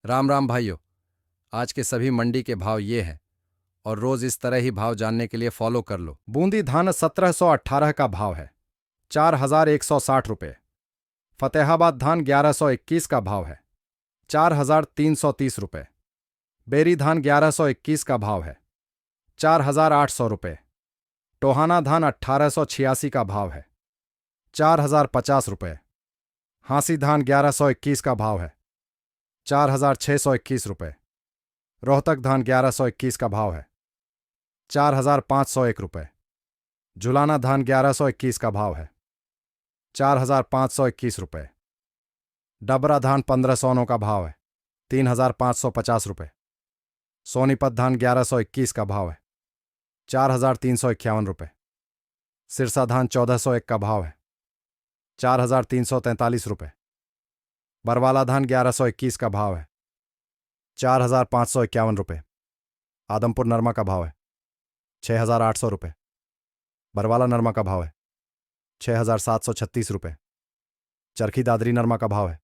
राम राम भाइयों। आज के सभी मंडी के भाव ये हैं और रोज इस तरह ही भाव जानने के लिए फॉलो कर लो। बूंदी धान 1718 का भाव है, 4160 रुपये। फतेहाबाद धान 1121 का भाव है, 4330 रुपये। बेरी धान 1121 का भाव है, 4800 रुपये। टोहाना धान 1886 का भाव है, 4050 रुपये। हांसी धान 1121 का भाव है, 4621 रुपये। रोहतक धान 1121 का भाव है, 4501 रुपये। झुलाना धान 1121 का भाव है, 4521 रुपये। डबरा धान 1509 का भाव है, 3550 रुपये। सोनीपत धान 1121 का भाव है, 4351 रुपये। सिरसा धान 1401 का भाव है, 4343 रुपये। बरवाला धान 1121 का भाव है, 4551 रुपये। आदमपुर नरमा का भाव है, 6800 रुपये। बरवाला नरमा का भाव है, 6736 रुपये। चरखी दादरी नरमा का भाव है,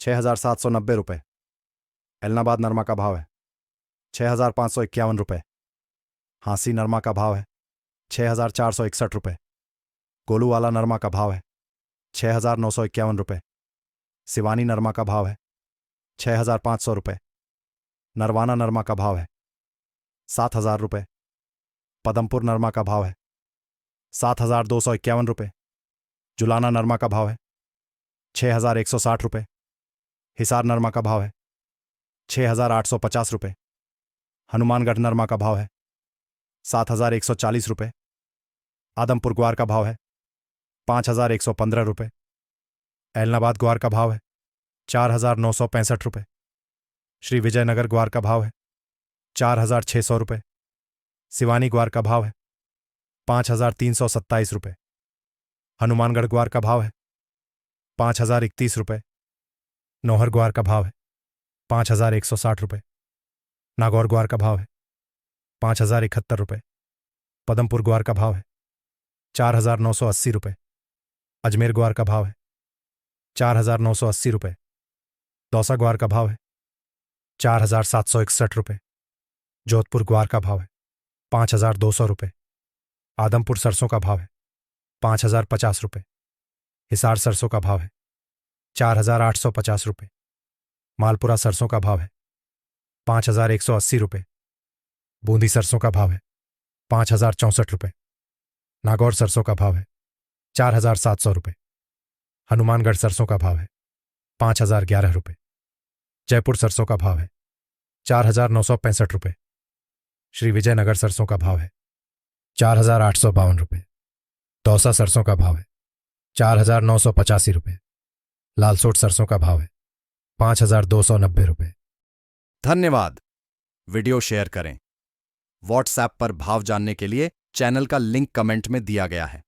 6790 रुपये। एलनाबाद नरमा का भाव है, 6551 रुपये। हांसी नरमा का भाव है, 6461 रुपये। गोलूवाला नरमा का भाव है, 6951 रुपये। सिवानी नरमा का भाव है, 6500 रुपये। नरवाना नरमा का भाव है, 7000 रुपये। पदमपुर नरमा का भाव है, 7251 रुपये। जुलाना नरमा का भाव है, 6160 रुपये। हिसार नरमा का भाव है, 6850 रुपये। हनुमानगढ़ नरमा का भाव है, 7140 रुपये। आदमपुर ग्वार का भाव है, 5115 रुपये। एलनाबाद ग्वार का भाव है, 4965 रुपये। श्री विजयनगर ग्वार का भाव है, 4600 रुपये। सिवानी ग्वार का भाव है, 5327 रुपये। हनुमानगढ़ ग्वार का भाव है, 5031 रुपये। नौहर ग्वार का भाव है, 5160 रुपये। नागौर ग्वार का भाव है, 5071 रुपये। पदमपुर ग्वार का भाव है, 4980 रुपये। अजमेर ग्वार का भाव है, 4980 रुपये। दौसा ग्वार का भाव है, 4761 रुपये। जोधपुर ग्वार का भाव है, 5200 रुपये। आदमपुर सरसों का भाव है, 5050 रुपये। हिसार सरसों का भाव है, 4850 रुपये। मालपुरा सरसों का भाव है, 5180 रुपये। बूंदी सरसों का भाव है, 5064 रुपये। नागौर सरसों का भाव है, 4700 रुपये। हनुमानगढ़ सरसों का भाव है, 5011 रुपये। जयपुर सरसों का भाव है, 4965 रुपये। श्री विजयनगर सरसों का भाव है, 4852 रुपये। दौसा सरसों का भाव है, 4985 रुपये। लालसोट सरसों का भाव है, 5290 रुपये। धन्यवाद। वीडियो शेयर करें। व्हाट्सएप पर भाव जानने के लिए चैनल का लिंक कमेंट में दिया गया है।